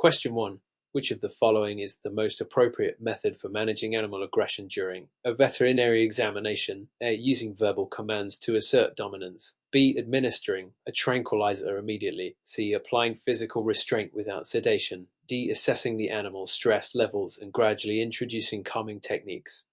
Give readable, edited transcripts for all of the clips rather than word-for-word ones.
Question 1. Which of the following is the most appropriate method for managing animal aggression during a veterinary examination? A. Using verbal commands to assert dominance. B. Administering a tranquilizer immediately. C. Applying physical restraint without sedation. D. Assessing the animal's stress levels and gradually introducing calming techniques.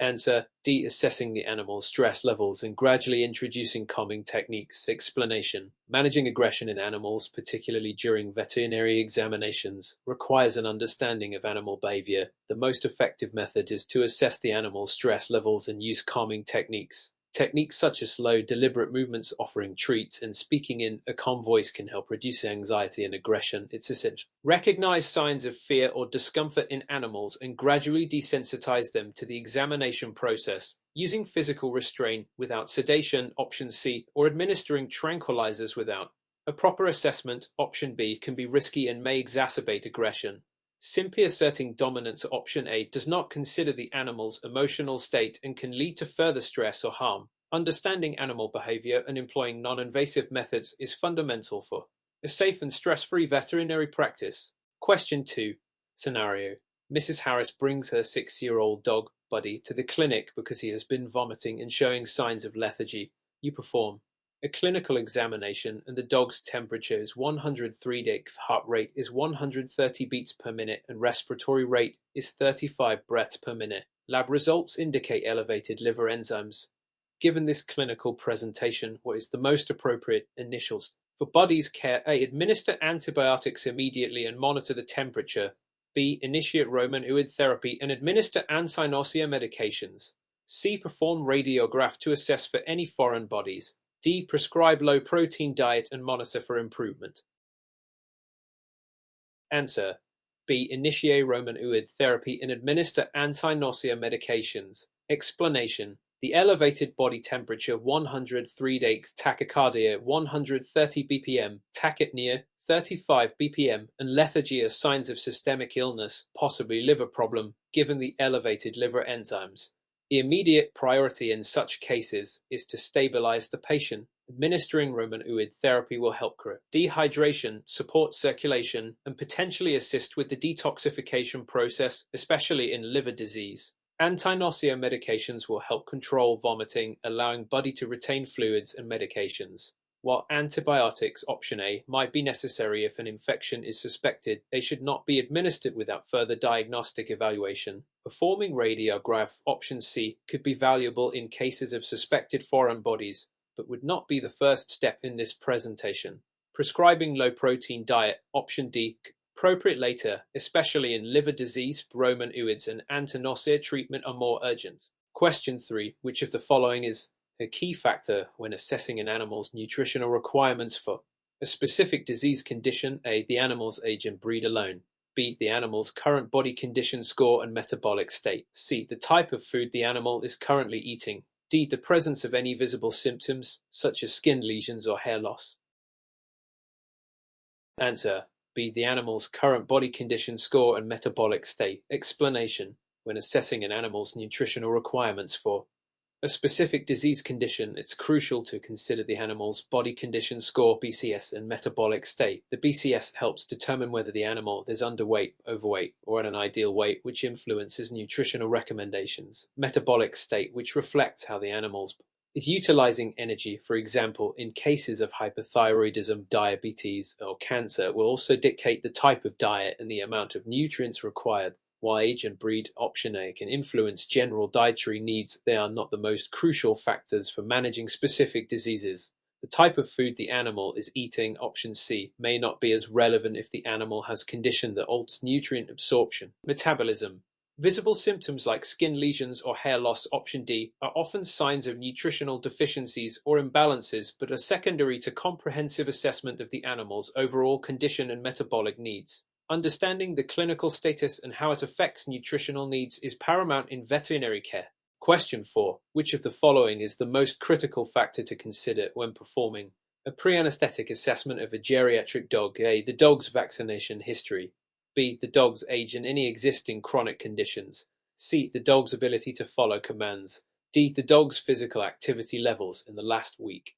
Answer: D. Assessing the animal's stress levels and gradually introducing calming techniques. Explanation: managing aggression in animals, particularly during veterinary examinations, requires an understanding of animal behavior. The most effective method is to assess the animal's stress levels and use calming techniques. Techniques such as slow, deliberate movements, offering treats, and speaking in a calm voice can help reduce anxiety and aggression. It's essential. Recognize signs of fear or discomfort in animals and gradually desensitize them to the examination process. Using physical restraint without sedation, option C, or administering tranquilizers without a proper assessment, option B, can be risky and may exacerbate aggression. Simply asserting dominance, option A, does not consider the animal's emotional state and can lead to further stress or harm. Understanding animal behavior and employing non-invasive methods is fundamental for a safe and stress-free veterinary practice. Question 2. Scenario: Mrs. Harris brings her 6-year-old dog, Buddy, to the clinic because he has been vomiting and showing signs of lethargy. You perform a clinical examination and the dog's temperature is 103, heart rate is 130 beats per minute, and respiratory rate is 35 breaths per minute. Lab results indicate elevated liver enzymes. Given this clinical presentation, what is the most appropriate initials for Buddy's care? A. Administer antibiotics immediately and monitor the temperature. B. Initiate Roman Uid therapy and administer anti-nausea medications. C. Perform radiograph to assess for any foreign bodies. D. Prescribe low-protein diet and monitor for improvement. Answer: B. Initiate Roman Uid therapy and administer anti-nausea medications. Explanation: the elevated body temperature 103, tachycardia 130 bpm, tachypnea 35 bpm, and lethargy are signs of systemic illness, possibly liver problem, given the elevated liver enzymes. The immediate priority in such cases is to stabilize the patient. Administering Roman Uid therapy will help correct dehydration, support circulation, and potentially assist with the detoxification process, especially in liver disease. Anti-nausea medications will help control vomiting, allowing Buddy to retain fluids and medications. While antibiotics, option A, might be necessary if an infection is suspected, they should not be administered without further diagnostic evaluation. Performing radiograph, option C, could be valuable in cases of suspected foreign bodies, but would not be the first step in this presentation. Prescribing low-protein diet, option D, appropriate later, especially in liver disease. Roman Uids and anti-nausea treatment are more urgent. Question 3. Which of the following is a key factor when assessing an animal's nutritional requirements for a specific disease condition? A. The animal's age and breed alone. B. The animal's current body condition score and metabolic state. C. The type of food the animal is currently eating. D. The presence of any visible symptoms, such as skin lesions or hair loss. Answer: B. The animal's current body condition score and metabolic state. Explanation: when assessing an animal's nutritional requirements for a specific disease condition, it's crucial to consider the animal's body condition score, BCS, and metabolic state. The BCS helps determine whether the animal is underweight, overweight, or at an ideal weight, which influences nutritional recommendations. Metabolic state, which reflects how the animal is utilizing energy, for example, in cases of hypothyroidism, diabetes, or cancer, will also dictate the type of diet and the amount of nutrients required. While age and breed, option A, can influence general dietary needs, they are not the most crucial factors for managing specific diseases. The type of food the animal is eating, option C, may not be as relevant if the animal has condition that alters nutrient absorption. Metabolism. Visible symptoms like skin lesions or hair loss, option D, are often signs of nutritional deficiencies or imbalances, but are secondary to comprehensive assessment of the animal's overall condition and metabolic needs. Understanding the clinical status and how it affects nutritional needs is paramount in veterinary care. Question 4. Which of the following is the most critical factor to consider when performing a pre-anesthetic assessment of a geriatric dog? A. The dog's vaccination history. B. The dog's age and any existing chronic conditions. C. The dog's ability to follow commands. D. The dog's physical activity levels in the last week.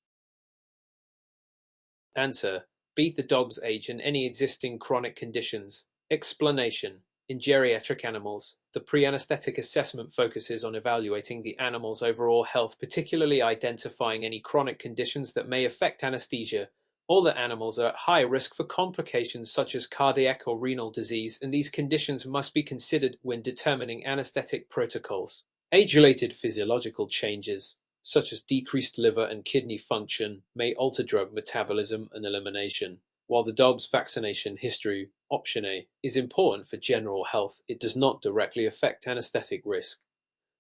Answer: B. The dog's age and any existing chronic conditions. Explanation. In geriatric animals, the pre-anesthetic assessment focuses on evaluating the animal's overall health, particularly identifying any chronic conditions that may affect anesthesia. All the animals are at high risk for complications such as cardiac or renal disease, and these conditions must be considered when determining anesthetic protocols. Age-related physiological changes, such as decreased liver and kidney function, may alter drug metabolism and elimination. While the dog's vaccination history, option A, is important for general health, it does not directly affect anesthetic risk.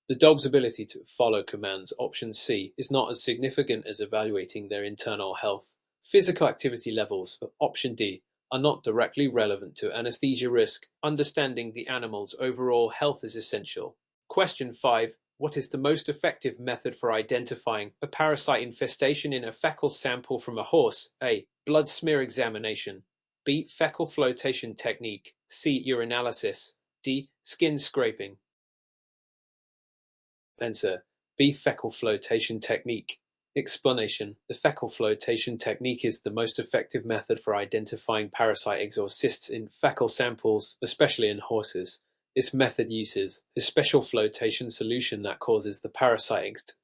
The dog's ability to follow commands, option C, is not as significant as evaluating their internal health. Physical activity levels, option D, are not directly relevant to anesthesia risk. Understanding the animal's overall health is essential. Question 5. What is the most effective method for identifying a parasite infestation in a fecal sample from a horse? A. Blood smear examination. B. Fecal flotation technique. C. Urinalysis. D. Skin scraping. Answer. B. Fecal flotation technique. Explanation. The fecal flotation technique is the most effective method for identifying parasite eggs or cysts in fecal samples, especially in horses. This method uses a special flotation solution that causes the parasite eggs to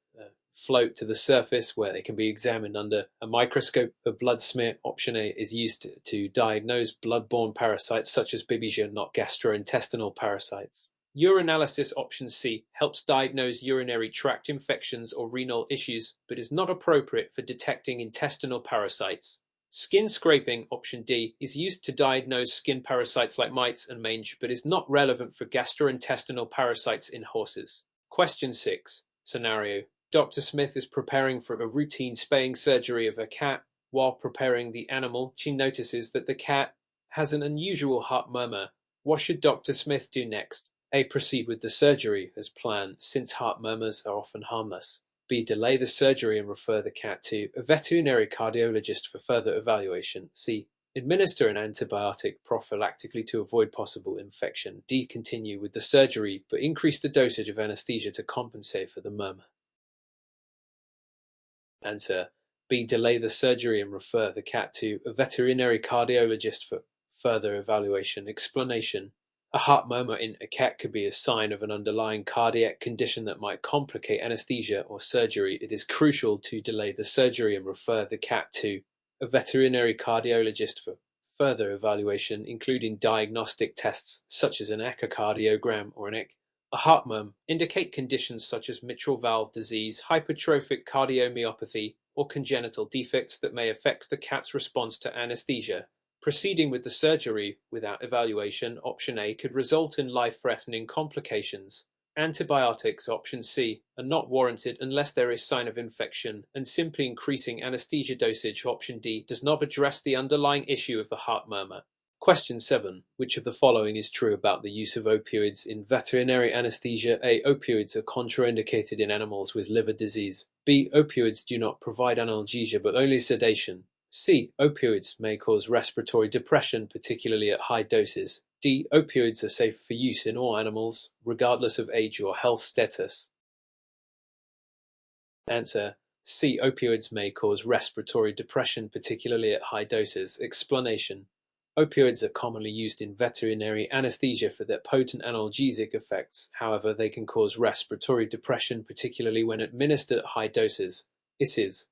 float to the surface where they can be examined under a microscope. A blood smear, option A, is used to diagnose blood-borne parasites such as Babesia, not gastrointestinal parasites. Urinalysis, option C, helps diagnose urinary tract infections or renal issues, but is not appropriate for detecting intestinal parasites. Skin scraping, option D, is used to diagnose skin parasites like mites and mange, but is not relevant for gastrointestinal parasites in horses. Question 6. Scenario. Dr. Smith is preparing for a routine spaying surgery of a cat. While preparing the animal, she notices that the cat has an unusual heart murmur. What should Dr. Smith do next? A. Proceed with the surgery as planned, since heart murmurs are often harmless. B. Delay the surgery and refer the cat to a veterinary cardiologist for further evaluation. C. Administer an antibiotic prophylactically to avoid possible infection. D. Continue with the surgery, but increase the dosage of anesthesia to compensate for the murmur. Answer. B. Delay the surgery and refer the cat to a veterinary cardiologist for further evaluation. Explanation. A heart murmur in a cat could be a sign of an underlying cardiac condition that might complicate anesthesia or surgery. It is crucial to delay the surgery and refer the cat to a veterinary cardiologist for further evaluation, including diagnostic tests such as an echocardiogram or an ECG. A heart murmur indicate conditions such as mitral valve disease, hypertrophic cardiomyopathy, or congenital defects that may affect the cat's response to anesthesia. Proceeding with the surgery without evaluation, option A, could result in life-threatening complications. Antibiotics, option C, are not warranted unless there is sign of infection, and simply increasing anesthesia dosage, option D, does not address the underlying issue of the heart murmur. Question 7. Which of the following is true about the use of opioids in veterinary anesthesia? A. Opioids are contraindicated in animals with liver disease. B. Opioids do not provide analgesia but only sedation. C. Opioids may cause respiratory depression, particularly at high doses. D. Opioids are safe for use in all animals, regardless of age or health status. Answer. C. Opioids may cause respiratory depression, particularly at high doses. Explanation. Opioids are commonly used in veterinary anesthesia for their potent analgesic effects. However, they can cause respiratory depression, particularly when administered at high doses. This is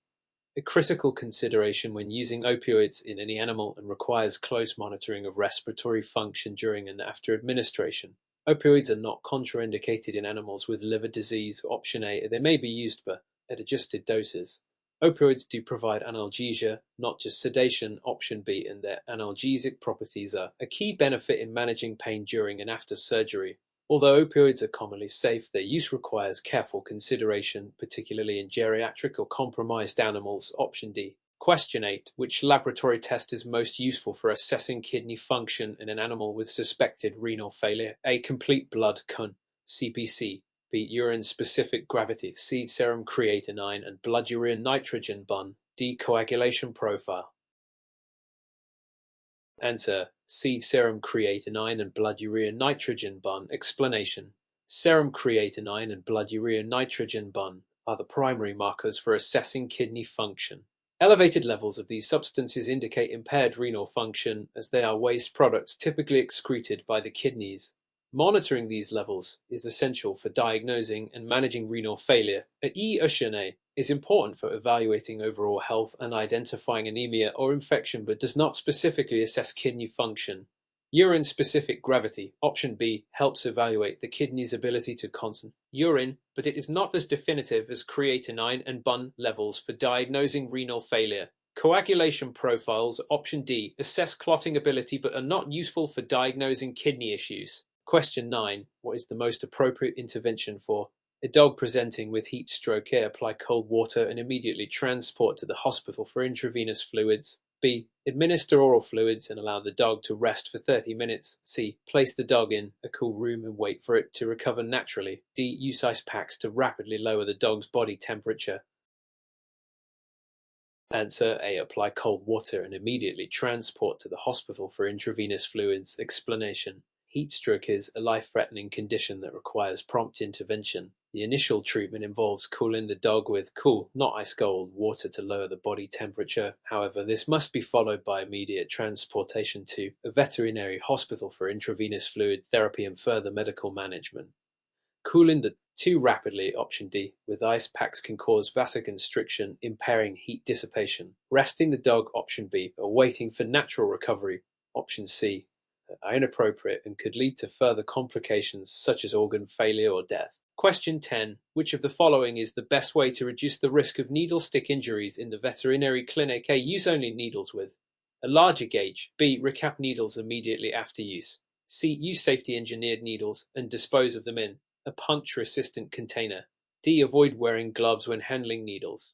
a critical consideration when using opioids in any animal and requires close monitoring of respiratory function during and after administration. Opioids are not contraindicated in animals with liver disease. Option A, they may be used but at adjusted doses. Opioids do provide analgesia, not just sedation. Option B, and their analgesic properties are a key benefit in managing pain during and after surgery. Although opioids are commonly safe, their use requires careful consideration, particularly in geriatric or compromised animals. Option D. Question 8. Which laboratory test is most useful for assessing kidney function in an animal with suspected renal failure? A. Complete blood count, CBC. B. Urine-specific gravity, C. Serum creatinine and blood urea nitrogen bun. D. Coagulation profile. Answer. C. Serum creatinine and blood urea nitrogen bun. Explanation. Serum creatinine and blood urea nitrogen bun are the primary markers for assessing kidney function. Elevated levels of these substances indicate impaired renal function, as they are waste products typically excreted by the kidneys. Monitoring these levels is essential for diagnosing and managing renal failure. E. is important for evaluating overall health and identifying anemia or infection, but does not specifically assess kidney function. Urine-specific gravity, option B, helps evaluate the kidney's ability to concentrate urine, but it is not as definitive as creatinine and BUN levels for diagnosing renal failure. Coagulation profiles, option D, assess clotting ability but are not useful for diagnosing kidney issues. Question 9. What is the most appropriate intervention for a dog presenting with heat stroke? A. Apply cold water and immediately transport to the hospital for intravenous fluids. B. Administer oral fluids and allow the dog to rest for 30 minutes. C. Place the dog in a cool room and wait for it to recover naturally. D. Use ice packs to rapidly lower the dog's body temperature. Answer A. Apply cold water and immediately transport to the hospital for intravenous fluids. Explanation. Heat stroke is a life-threatening condition that requires prompt intervention. The initial treatment involves cooling the dog with cool, not ice-cold, water to lower the body temperature. However, this must be followed by immediate transportation to a veterinary hospital for intravenous fluid therapy and further medical management. Cooling the too rapidly, option D, with ice packs can cause vasoconstriction, impairing heat dissipation. Resting the dog, option B, or waiting for natural recovery, option C, are inappropriate and could lead to further complications such as organ failure or death. Question 10. Which of the following is the best way to reduce the risk of needle stick injuries in the veterinary clinic? A. Use only needles with a larger gauge. B. Recap needles immediately after use. C. Use safety engineered needles and dispose of them in a puncture-resistant container. D. Avoid wearing gloves when handling needles.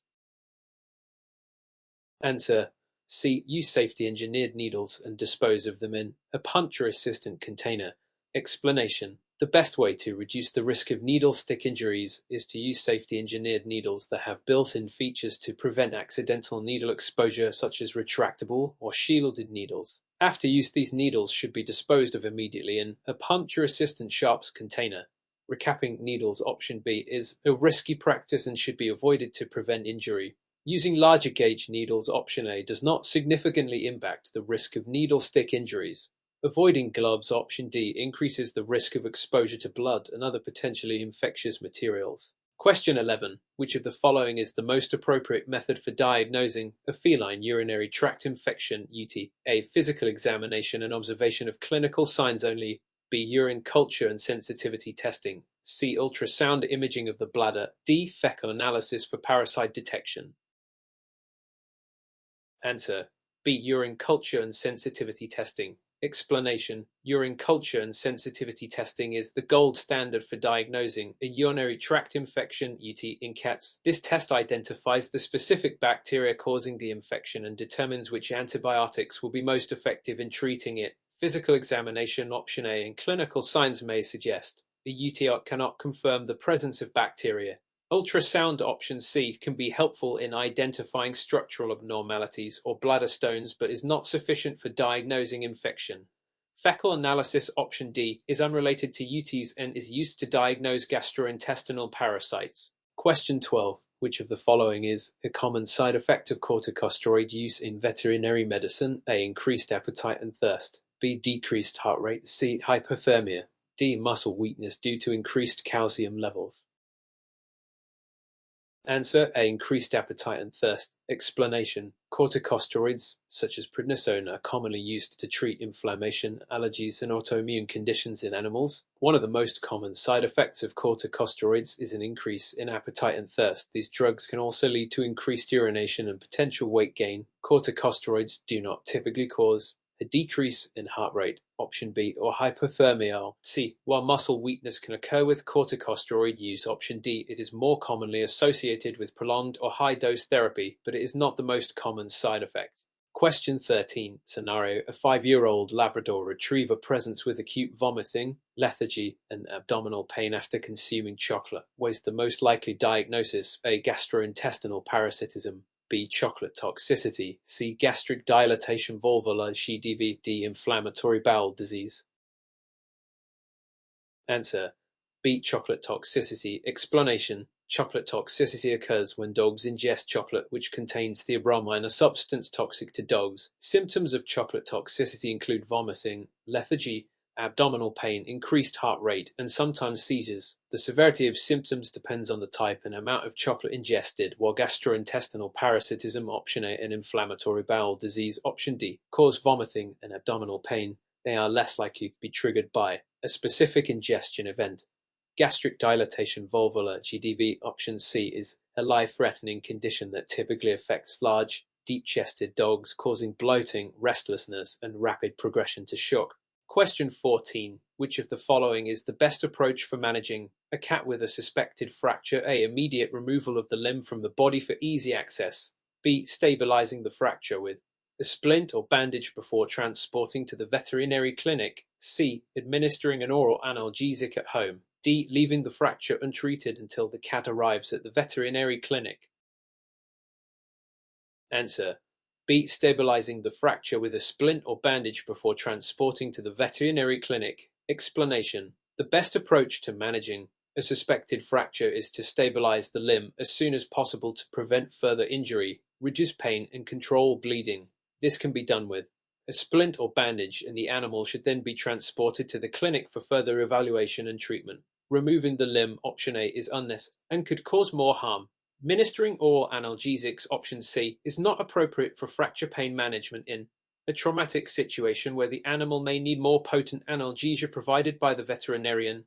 Answer C. Use safety engineered needles and dispose of them in a puncture-resistant container. Explanation. The best way to reduce the risk of needle stick injuries is to use safety engineered needles that have built-in features to prevent accidental needle exposure, such as retractable or shielded needles. After use, these needles should be disposed of immediately in a puncture-resistant sharps container. Recapping needles, option B, is a risky practice and should be avoided to prevent injury. Using larger gauge needles, option A, does not significantly impact the risk of needle stick injuries. Avoiding gloves, option D, increases the risk of exposure to blood and other potentially infectious materials. Question 11. Which of the following is the most appropriate method for diagnosing a feline urinary tract infection, UT? A. Physical examination and observation of clinical signs only. B. Urine culture and sensitivity testing. C. Ultrasound imaging of the bladder. D. Fecal analysis for parasite detection. Answer B. Urine culture and sensitivity testing. Explanation. Urine culture and sensitivity testing is the gold standard for diagnosing a urinary tract infection, UT, in cats. This test identifies the specific bacteria causing the infection and determines which antibiotics will be most effective in treating it. Physical examination, option A, and clinical signs may suggest a UTI cannot confirm the presence of bacteria. Ultrasound, option C, can be helpful in identifying structural abnormalities or bladder stones, but is not sufficient for diagnosing infection. Fecal analysis, option D, is unrelated to UTIs and is used to diagnose gastrointestinal parasites. Question 12. Which of the following is a common side effect of corticosteroid use in veterinary medicine? A. Increased appetite and thirst. B. Decreased heart rate. C. Hypothermia. D. Muscle weakness due to increased calcium levels. Answer A. Increased appetite and thirst. Explanation. Corticosteroids, such as prednisone, are commonly used to treat inflammation, allergies, and autoimmune conditions in animals. One of the most common side effects of corticosteroids is an increase in appetite and thirst. These drugs can also lead to increased urination and potential weight gain. Corticosteroids do not typically cause a decrease in heart rate, option B, or hypothermia, C. While muscle weakness can occur with corticosteroid use, option D, it is more commonly associated with prolonged or high-dose therapy, but it is not the most common side effect. Question 13. Scenario. A 5-year-old Labrador Retriever presents with acute vomiting, lethargy, and abdominal pain after consuming chocolate. What is the most likely diagnosis? A. Gastrointestinal parasitism. B. Chocolate toxicity. C. Gastric dilatation volvular GDV. D. Inflammatory bowel disease. Answer B. Chocolate toxicity. Explanation. Chocolate toxicity occurs when dogs ingest chocolate which contains theobromine, a substance toxic to dogs. Symptoms of chocolate toxicity include vomiting, lethargy, abdominal pain, increased heart rate, and sometimes seizures. The severity of symptoms depends on the type and amount of chocolate ingested, while gastrointestinal parasitism, option A, and inflammatory bowel disease, option D, cause vomiting and abdominal pain. They are less likely to be triggered by a specific ingestion event. Gastric dilatation vulvar (GDV) option C is a life-threatening condition that typically affects large, deep-chested dogs, causing bloating, restlessness, and rapid progression to shock. Question 14. Which of the following is the best approach for managing a cat with a suspected fracture? A. Immediate removal of the limb from the body for easy access. B. Stabilizing the fracture with a splint or bandage before transporting to the veterinary clinic. C. Administering an oral analgesic at home. D. Leaving the fracture untreated until the cat arrives at the veterinary clinic. Answer: B. Stabilizing the fracture with a splint or bandage before transporting to the veterinary clinic. Explanation: the best approach to managing a suspected fracture is to stabilize the limb as soon as possible to prevent further injury, reduce pain, and control bleeding. This can be done with a splint or bandage, and the animal should then be transported to the clinic for further evaluation and treatment. Removing the limb, option A, is unnecessary and could cause more harm. Ministering oral analgesics, option C, is not appropriate for fracture pain management in a traumatic situation where the animal may need more potent analgesia provided by the veterinarian.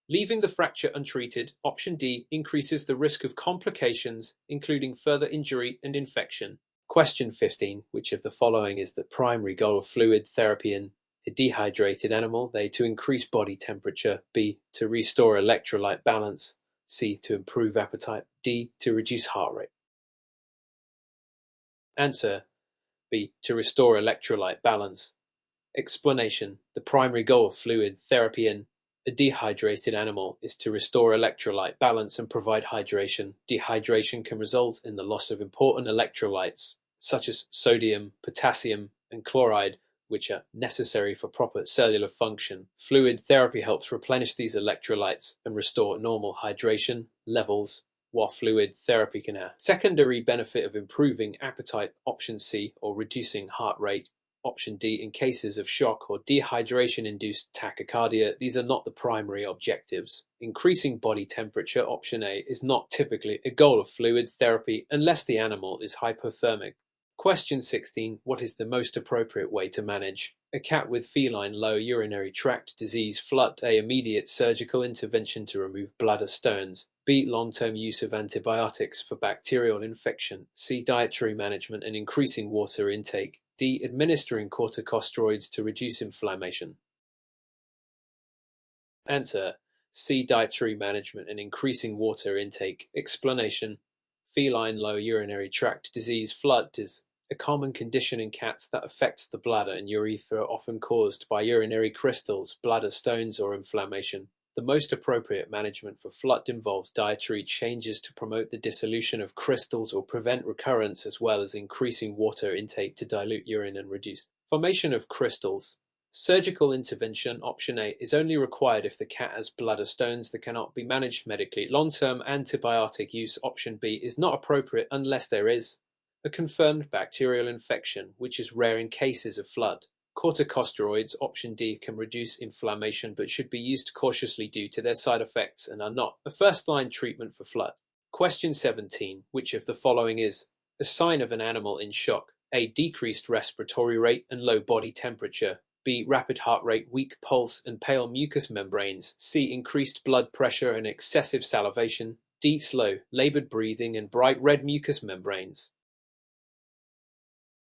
Leaving the fracture untreated, option D, increases the risk of complications, including further injury and infection. Question 15. Which of the following is the primary goal of fluid therapy in a dehydrated animal? A. To increase body temperature. B. To restore electrolyte balance. C. To improve appetite. D. To reduce heart rate. Answer: B. To restore electrolyte balance. Explanation: the primary goal of fluid therapy in a dehydrated animal is to restore electrolyte balance and provide hydration. Dehydration can result in the loss of important electrolytes, such as sodium, potassium, and chloride, which are necessary for proper cellular function. Fluid therapy helps replenish these electrolytes and restore normal hydration levels, while fluid therapy can have secondary benefit of improving appetite, option C, or reducing heart rate, option D, in cases of shock or dehydration-induced tachycardia. These are not the primary objectives. Increasing body temperature, option A, is not typically a goal of fluid therapy unless the animal is hypothermic. Question 16. What is the most appropriate way to manage a cat with feline lower urinary tract disease (FLUT)? A. Immediate surgical intervention to remove bladder stones. B. Long-term use of antibiotics for bacterial infection. C. Dietary management and increasing water intake. D. Administering corticosteroids to reduce inflammation. Answer: C. Dietary management and increasing water intake. Explanation: feline lower urinary tract disease (FLUT) is a common condition in cats that affects the bladder and urethra, often caused by urinary crystals, bladder stones, or inflammation. The most appropriate management for FLUT involves dietary changes to promote the dissolution of crystals or prevent recurrence, as well as increasing water intake to dilute urine and reduce formation of crystals. Surgical intervention, option A, is only required if the cat has bladder stones that cannot be managed medically. Long-term antibiotic use, option B, is not appropriate unless there is a confirmed bacterial infection, which is rare in cases of FLUT. Corticosteroids, option D, can reduce inflammation but should be used cautiously due to their side effects and are not a first-line treatment for FLUT. Question 17. Which of the following is a sign of an animal in shock? A. Decreased respiratory rate and low body temperature. B. Rapid heart rate, weak pulse, and pale mucous membranes. C. Increased blood pressure and excessive salivation. D. Slow, labored breathing and bright red mucous membranes.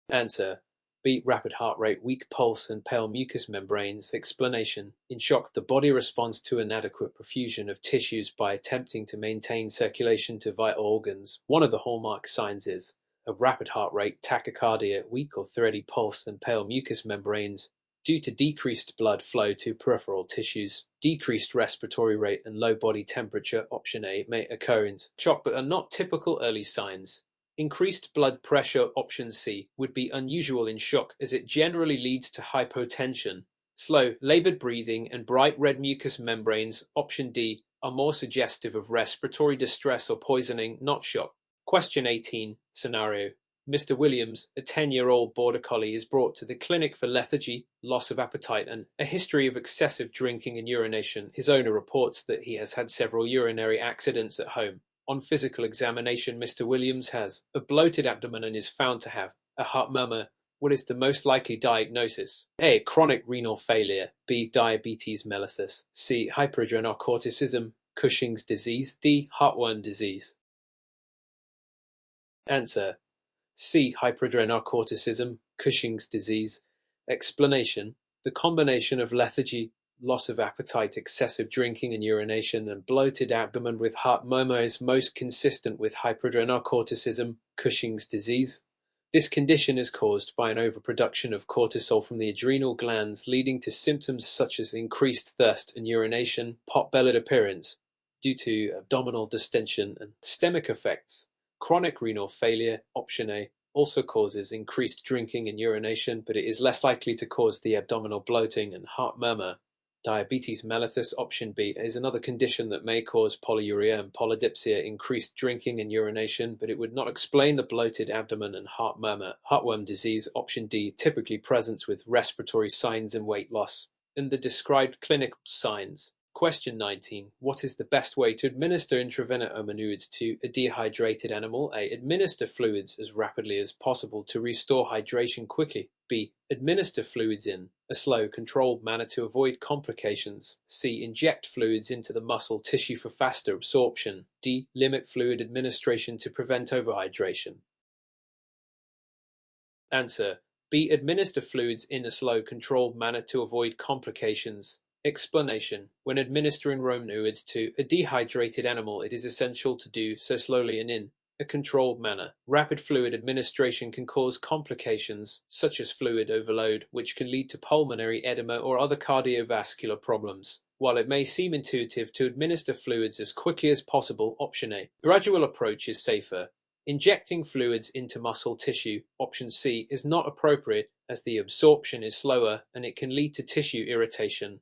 Answer: B. Rapid heart rate, weak pulse, and pale mucous membranes. Explanation: in shock, the body responds to inadequate perfusion of tissues by attempting to maintain circulation to vital organs. One of the hallmark signs is a rapid heart rate, tachycardia, weak or thready pulse, and pale mucous membranes due to decreased blood flow to peripheral tissues. Decreased respiratory rate and low body temperature, option A, may occur in shock but are not typical early signs. Increased blood pressure, option C, would be unusual in shock as it generally leads to hypotension. Slow, labored breathing and bright red mucous membranes, option D, are more suggestive of respiratory distress or poisoning, not shock. Question 18. Scenario. Mr. Williams, a 10-year-old border collie, is brought to the clinic for lethargy, loss of appetite, and a history of excessive drinking and urination. His owner reports that he has had several urinary accidents at home. On physical examination, Mr. Williams has a bloated abdomen and is found to have a heart murmur. What is the most likely diagnosis? A. Chronic renal failure. B. Diabetes mellitus. C. Hyperadrenocorticism, Cushing's disease. D. Heartworm disease. Answer. C. Hyperadrenocorticism, Cushing's disease. Explanation. The combination of lethargy, loss of appetite, excessive drinking and urination, and bloated abdomen with heart murmur is most consistent with hyperadrenocorticism, Cushing's disease. This condition is caused by an overproduction of cortisol from the adrenal glands, leading to symptoms such as increased thirst and urination, pot-bellied appearance due to abdominal distension, and systemic effects. Chronic renal failure, option A, also causes increased drinking and urination, but it is less likely to cause the abdominal bloating and heart murmur. Diabetes mellitus, option B, is another condition that may cause polyuria and polydipsia, increased drinking and urination, but it would not explain the bloated abdomen and heart murmur. Heartworm disease, option D, typically presents with respiratory signs and weight loss. And the described clinical signs. Question 19. What is the best way to administer intravenous hominoids to a dehydrated animal? A. Administer fluids as rapidly as possible to restore hydration quickly. B. Administer fluids in a slow, controlled manner to avoid complications. C. Inject fluids into the muscle tissue for faster absorption. D. Limit fluid administration to prevent overhydration. Answer. B. Administer fluids in a slow, controlled manner to avoid complications. Explanation. When administering hominoids to a dehydrated animal, it is essential to do so slowly and in a controlled manner. Rapid fluid administration can cause complications such as fluid overload, which can lead to pulmonary edema or other cardiovascular problems. While it may seem intuitive to administer fluids as quickly as possible, option A, gradual approach is safer. Injecting fluids into muscle tissue, option C, is not appropriate as the absorption is slower and it can lead to tissue irritation.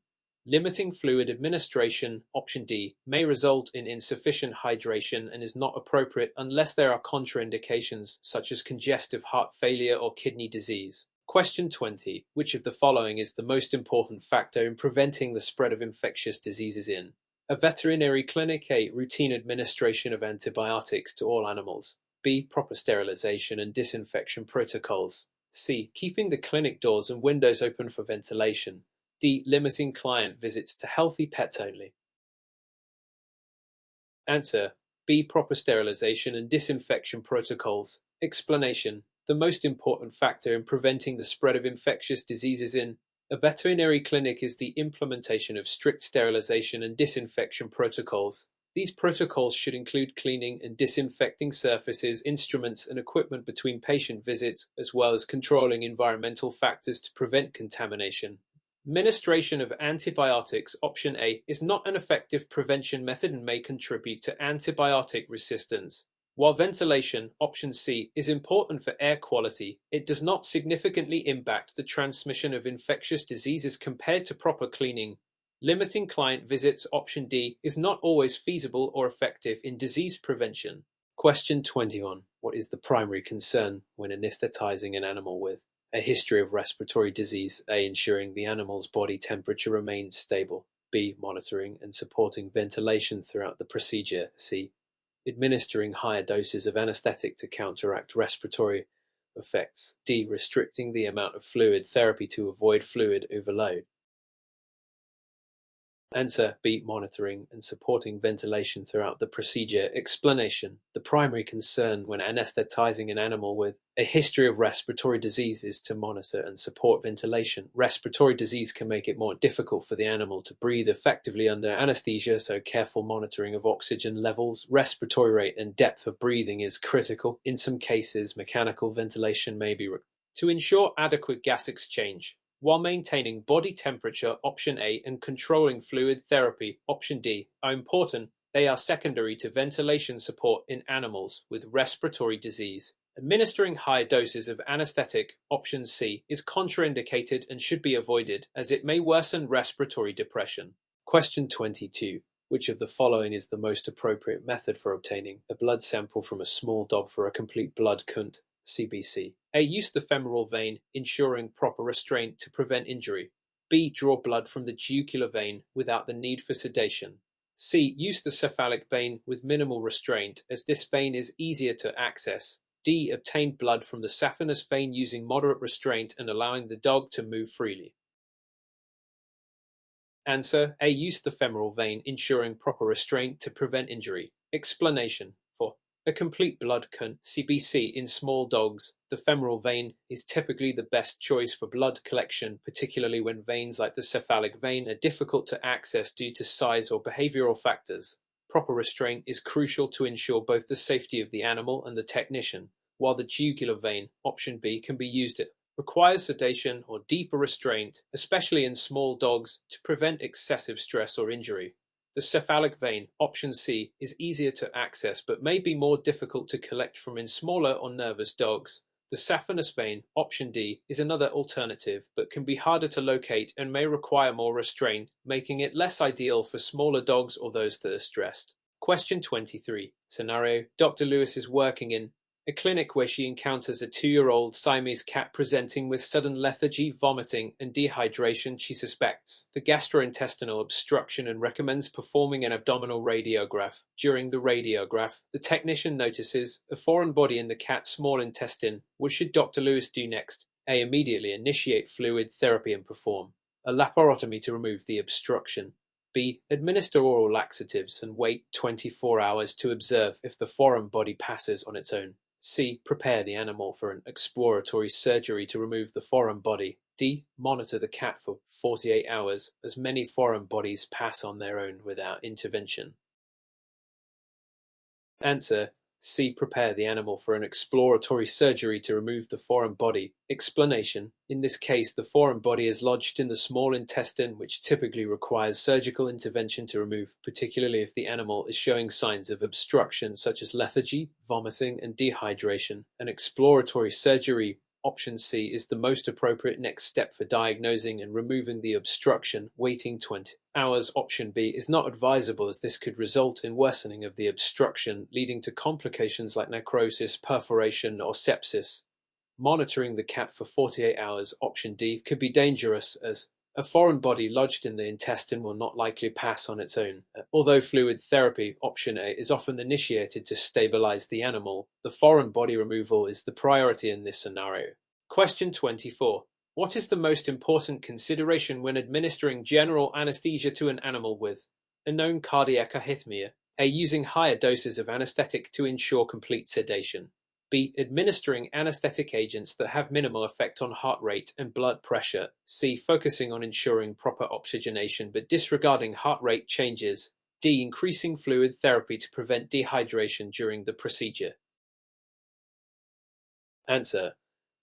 Limiting fluid administration, option D, may result in insufficient hydration and is not appropriate unless there are contraindications such as congestive heart failure or kidney disease. Question 20. Which of the following is the most important factor in preventing the spread of infectious diseases in a veterinary clinic? A. Routine administration of antibiotics to all animals. B. Proper sterilization and disinfection protocols. C. Keeping the clinic doors and windows open for ventilation. D. Limiting client visits to healthy pets only. Answer. B. Proper sterilization and disinfection protocols. Explanation. The most important factor in preventing the spread of infectious diseases in a veterinary clinic is the implementation of strict sterilization and disinfection protocols. These protocols should include cleaning and disinfecting surfaces, instruments, and equipment between patient visits, as well as controlling environmental factors to prevent contamination. Administration of antibiotics, option A, is not an effective prevention method and may contribute to antibiotic resistance. While ventilation, option C, is important for air quality, it does not significantly impact the transmission of infectious diseases compared to proper cleaning. Limiting client visits, option D, is not always feasible or effective in disease prevention. Question 21. What is the primary concern when anesthetizing an animal with a history of respiratory disease? A. Ensuring the animal's body temperature remains stable. B. Monitoring and supporting ventilation throughout the procedure. C. Administering higher doses of anesthetic to counteract respiratory effects. D. Restricting the amount of fluid therapy to avoid fluid overload. Answer. B. Monitoring and supporting ventilation throughout the procedure. Explanation. The primary concern when anesthetizing an animal with a history of respiratory disease is to monitor and support ventilation. Respiratory disease can make it more difficult for the animal to breathe effectively under anesthesia, so careful monitoring of oxygen levels, respiratory rate, and depth of breathing is critical. In some cases, mechanical ventilation may be required to ensure adequate gas exchange, while maintaining body temperature, option A, and controlling fluid therapy, option D, are important. They are secondary to ventilation support in animals with respiratory disease. Administering high doses of anesthetic, option C, is contraindicated and should be avoided as it may worsen respiratory depression. Question 22. Which of the following is the most appropriate method for obtaining a blood sample from a small dog for a complete blood count (CBC)? A. Use the femoral vein, ensuring proper restraint to prevent injury. B. Draw blood from the jugular vein without the need for sedation. C. Use the cephalic vein with minimal restraint, as this vein is easier to access. D. Obtain blood from the saphenous vein using moderate restraint and allowing the dog to move freely. Answer: A. Use the femoral vein, ensuring proper restraint to prevent injury. Explanation: For a complete blood count (CBC) in small dogs, the femoral vein is typically the best choice for blood collection, particularly when veins like the cephalic vein are difficult to access due to size or behavioral factors. Proper restraint is crucial to ensure both the safety of the animal and the technician, while the jugular vein, option B, can be used at requires sedation or deeper restraint, especially in small dogs, to prevent excessive stress or injury. The cephalic vein, option C, is easier to access but may be more difficult to collect from in smaller or nervous dogs. The saphenous vein, option D, is another alternative but can be harder to locate and may require more restraint, making it less ideal for smaller dogs or those that are stressed. Question 23. Scenario: Dr. Lewis is working in a clinic where she encounters a 2-year-old Siamese cat presenting with sudden lethargy, vomiting, and dehydration. She suspects the gastrointestinal obstruction and recommends performing an abdominal radiograph. During the radiograph, the technician notices a foreign body in the cat's small intestine. What should Dr. Lewis do next? A. Immediately initiate fluid therapy and perform a laparotomy to remove the obstruction. B. Administer oral laxatives and wait 24 hours to observe if the foreign body passes on its own. C. Prepare the animal for an exploratory surgery to remove the foreign body. D. Monitor the cat for 48 hours, as many foreign bodies pass on their own without intervention. Answer: C. Prepare the animal for an exploratory surgery to remove the foreign body. Explanation: In this case, the foreign body is lodged in the small intestine, which typically requires surgical intervention to remove, particularly if the animal is showing signs of obstruction such as lethargy, vomiting, and dehydration. An exploratory surgery, option C, is the most appropriate next step for diagnosing and removing the obstruction. Waiting 20 hours, option B, is not advisable, as this could result in worsening of the obstruction, leading to complications like necrosis, perforation, or sepsis. Monitoring the cat for 48 hours, option D, could be dangerous, as a foreign body lodged in the intestine will not likely pass on its own. Although fluid therapy, option A, is often initiated to stabilize the animal, the foreign body removal is the priority in this scenario. Question 24. What is the most important consideration when administering general anesthesia to an animal with a known cardiac arrhythmia? A. Using higher doses of anesthetic to ensure complete sedation. B. Administering anesthetic agents that have minimal effect on heart rate and blood pressure. C. Focusing on ensuring proper oxygenation but disregarding heart rate changes. D. Increasing fluid therapy to prevent dehydration during the procedure. Answer: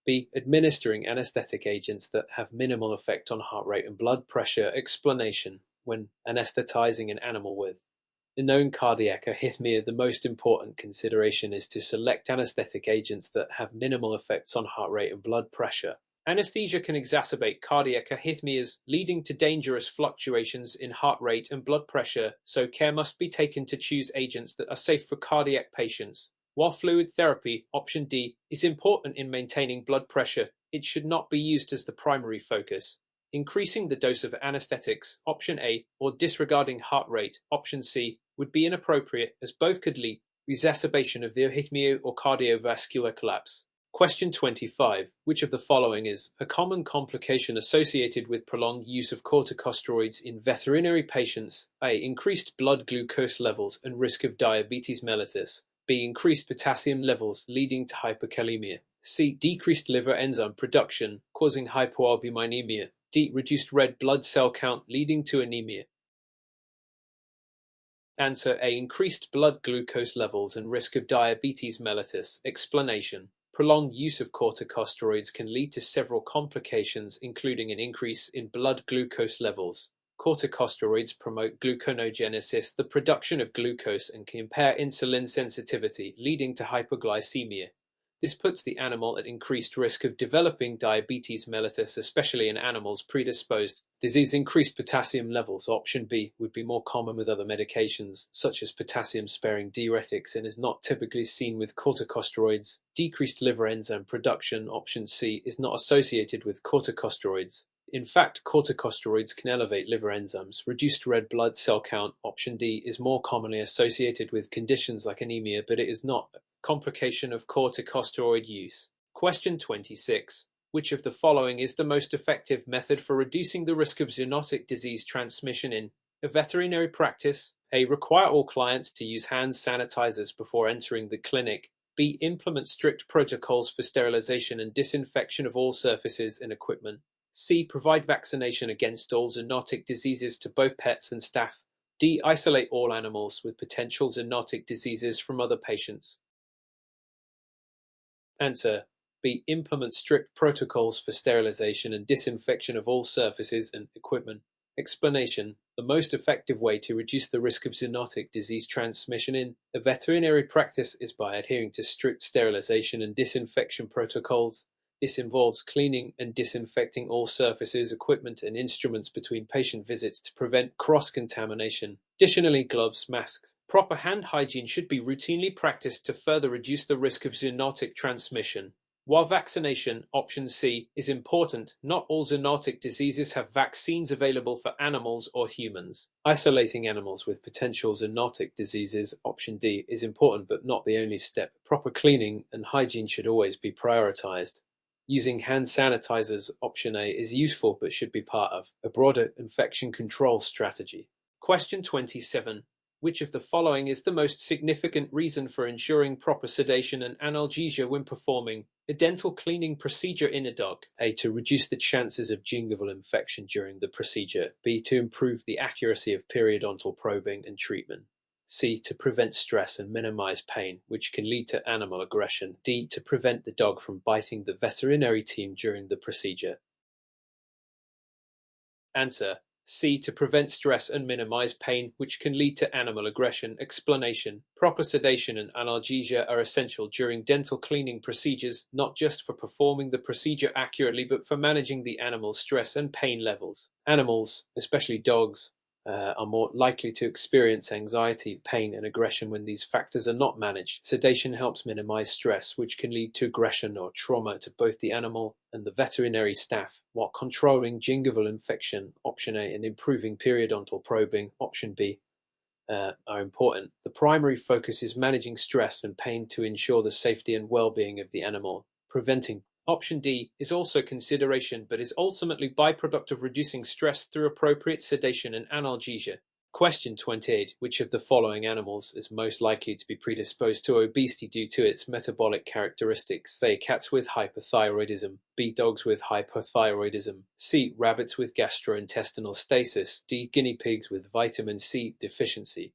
B. Administering anesthetic agents that have minimal effect on heart rate and blood pressure. Explanation: When anesthetizing an animal with a known cardiac arrhythmia, the most important consideration is to select anesthetic agents that have minimal effects on heart rate and blood pressure. Anesthesia can exacerbate cardiac arrhythmias, leading to dangerous fluctuations in heart rate and blood pressure, so care must be taken to choose agents that are safe for cardiac patients. While fluid therapy, option D, is important in maintaining blood pressure, it should not be used as the primary focus. Increasing the dose of anesthetics, option A, or disregarding heart rate, option C, would be inappropriate, as both could lead to exacerbation of the arrhythmia or cardiovascular collapse. Question 25. Which of the following is a common complication associated with prolonged use of corticosteroids in veterinary patients? A. Increased blood glucose levels and risk of diabetes mellitus. B. Increased potassium levels leading to hyperkalemia. C. Decreased liver enzyme production causing hypoalbuminemia. D. Reduced red blood cell count leading to anemia. Answer A. Increased blood glucose levels and risk of diabetes mellitus. Explanation: Prolonged use of corticosteroids can lead to several complications, including an increase in blood glucose levels. Corticosteroids promote gluconeogenesis, the production of glucose, and can impair insulin sensitivity, leading to hypoglycemia. This puts the animal at increased risk of developing diabetes mellitus, especially in animals predisposed to disease. Increased potassium levels, option B, would be more common with other medications, such as potassium-sparing diuretics, and is not typically seen with corticosteroids. Decreased liver enzyme production, option C, is not associated with corticosteroids. In fact, corticosteroids can elevate liver enzymes. Reduced red blood cell count, option D, is more commonly associated with conditions like anemia, but it is not a complication of corticosteroid use. Question 26. Which of the following is the most effective method for reducing the risk of zoonotic disease transmission in a veterinary practice? A. Require all clients to use hand sanitizers before entering the clinic. B. Implement strict protocols for sterilization and disinfection of all surfaces and equipment. C. Provide vaccination against all zoonotic diseases to both pets and staff. D. Isolate all animals with potential zoonotic diseases from other patients. Answer: B. Implement strict protocols for sterilization and disinfection of all surfaces and equipment. Explanation: the most effective way to reduce the risk of zoonotic disease transmission in a veterinary practice is by adhering to strict sterilization and disinfection protocols. This involves cleaning and disinfecting all surfaces, equipment, and instruments between patient visits to prevent cross-contamination. Additionally, gloves, masks, proper hand hygiene should be routinely practiced to further reduce the risk of zoonotic transmission. While vaccination, option C, is important, not all zoonotic diseases have vaccines available for animals or humans. Isolating animals with potential zoonotic diseases, option D, is important but not the only step. Proper cleaning and hygiene should always be prioritized. Using hand sanitizers, option A, is useful but should be part of a broader infection control strategy. Question 27. Which of the following is the most significant reason for ensuring proper sedation and analgesia when performing a dental cleaning procedure in a dog? A. To reduce the chances of gingival infection during the procedure. B. To improve the accuracy of periodontal probing and treatment. C. To prevent stress and minimize pain, which can lead to animal aggression. D. To prevent the dog from biting the veterinary team during the procedure. Answer: C. To prevent stress and minimize pain, which can lead to animal aggression. Explanation: proper sedation and analgesia are essential during dental cleaning procedures, not just for performing the procedure accurately, but for managing the animal's stress and pain levels. Animals, especially dogs, are more likely to experience anxiety, pain, and aggression when these factors are not managed. Sedation helps minimize stress, which can lead to aggression or trauma to both the animal and the veterinary staff, while controlling gingival infection, option A, and improving periodontal probing, option B, are important. The primary focus is managing stress and pain to ensure the safety and well-being of the animal. Preventing, option D, is also consideration, but is ultimately byproduct of reducing stress through appropriate sedation and analgesia. Question 28. Which of the following animals is most likely to be predisposed to obesity due to its metabolic characteristics? A. Cats with hypothyroidism. B. Dogs with hypothyroidism. C. Rabbits with gastrointestinal stasis. D. Guinea pigs with vitamin C deficiency.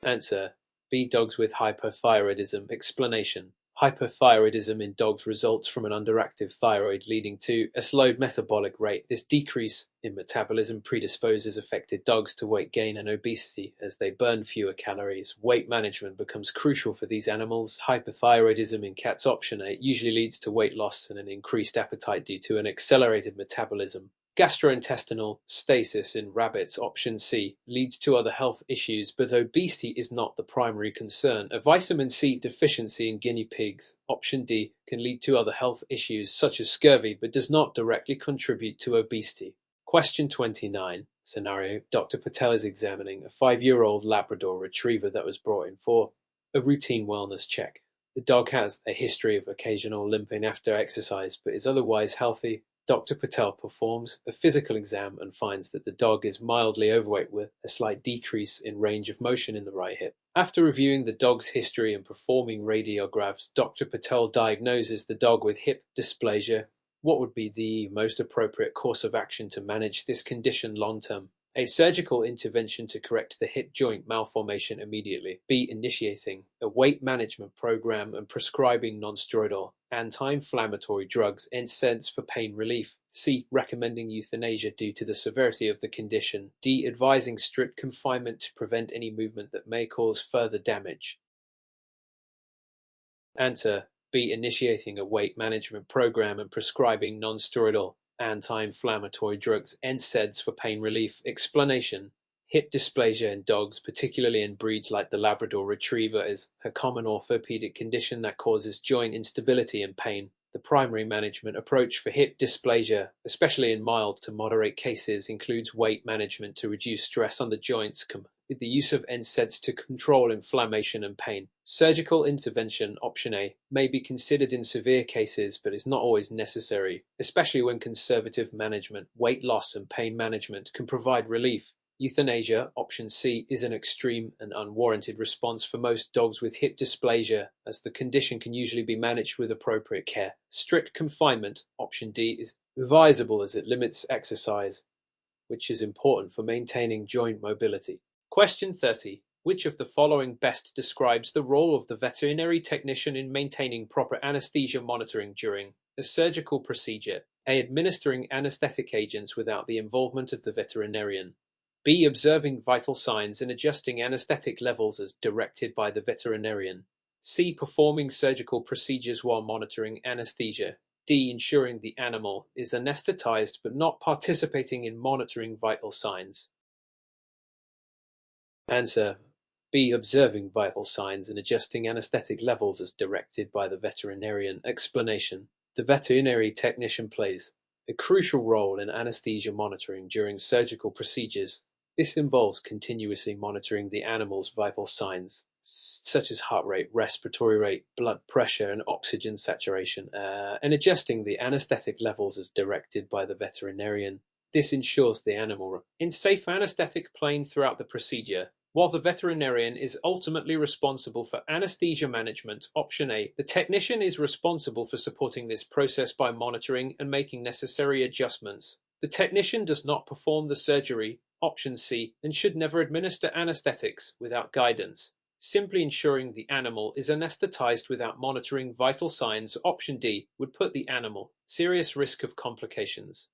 Answer: B. Dogs with hypothyroidism. Explanation: hypothyroidism in dogs results from an underactive thyroid leading to a slowed metabolic rate. This decrease in metabolism predisposes affected dogs to weight gain and obesity as they burn fewer calories. Weight management becomes crucial for these animals. Hypothyroidism in cats, option A, usually leads to weight loss and an increased appetite due to an accelerated metabolism. Gastrointestinal stasis in rabbits, option C, leads to other health issues, but obesity is not the primary concern. A vitamin C deficiency in guinea pigs, option D, can lead to other health issues such as scurvy, but does not directly contribute to obesity. Question 29. Scenario: Dr. Patel is examining a 5-year-old Labrador retriever that was brought in for a routine wellness check. The dog has a history of occasional limping after exercise, but is otherwise healthy. Dr. Patel performs a physical exam and finds that the dog is mildly overweight with a slight decrease in range of motion in the right hip. After reviewing the dog's history and performing radiographs, Dr. Patel diagnoses the dog with hip dysplasia. What would be the most appropriate course of action to manage this condition long-term? A. Surgical intervention to correct the hip joint malformation immediately. B. Initiating a weight management program and prescribing nonsteroidal anti-inflammatory drugs and NSAIDs for pain relief. C. Recommending euthanasia due to the severity of the condition. D. Advising strict confinement to prevent any movement that may cause further damage. Answer: B. Initiating a weight management program and prescribing non-steroidal anti-inflammatory drugs (NSAIDs) for pain relief. Explanation: hip dysplasia in dogs, particularly in breeds like the Labrador Retriever, is a common orthopedic condition that causes joint instability and pain. The primary management approach for hip dysplasia, especially in mild to moderate cases, includes weight management to reduce stress on the joints, with the use of NSAIDs to control inflammation and pain. Surgical intervention, option A, may be considered in severe cases but is not always necessary, especially when conservative management, weight loss, and pain management can provide relief. Euthanasia, option C, is an extreme and unwarranted response for most dogs with hip dysplasia, as the condition can usually be managed with appropriate care. Strict confinement, option D, is advisable as it limits exercise, which is important for maintaining joint mobility. Question 30. Which of the following best describes the role of the veterinary technician in maintaining proper anesthesia monitoring during a surgical procedure? A. Administering anesthetic agents without the involvement of the veterinarian. B. Observing vital signs and adjusting anesthetic levels as directed by the veterinarian. C. Performing surgical procedures while monitoring anesthesia. D. Ensuring the animal is anesthetized but not participating in monitoring vital signs. Answer: B. Observing vital signs and adjusting anesthetic levels as directed by the veterinarian. Explanation: the veterinary technician plays a crucial role in anesthesia monitoring during surgical procedures. This involves continuously monitoring the animal's vital signs, such as heart rate, respiratory rate, blood pressure, and oxygen saturation, and adjusting the anesthetic levels as directed by the veterinarian. This ensures the animal in safe anesthetic plane throughout the procedure. While the veterinarian is ultimately responsible for anesthesia management, option A, the technician is responsible for supporting this process by monitoring and making necessary adjustments. The technician does not perform the surgery, option C, and should never administer anesthetics without guidance. Simply ensuring the animal is anesthetized without monitoring vital signs, option D, would put the animal at serious risk of complications.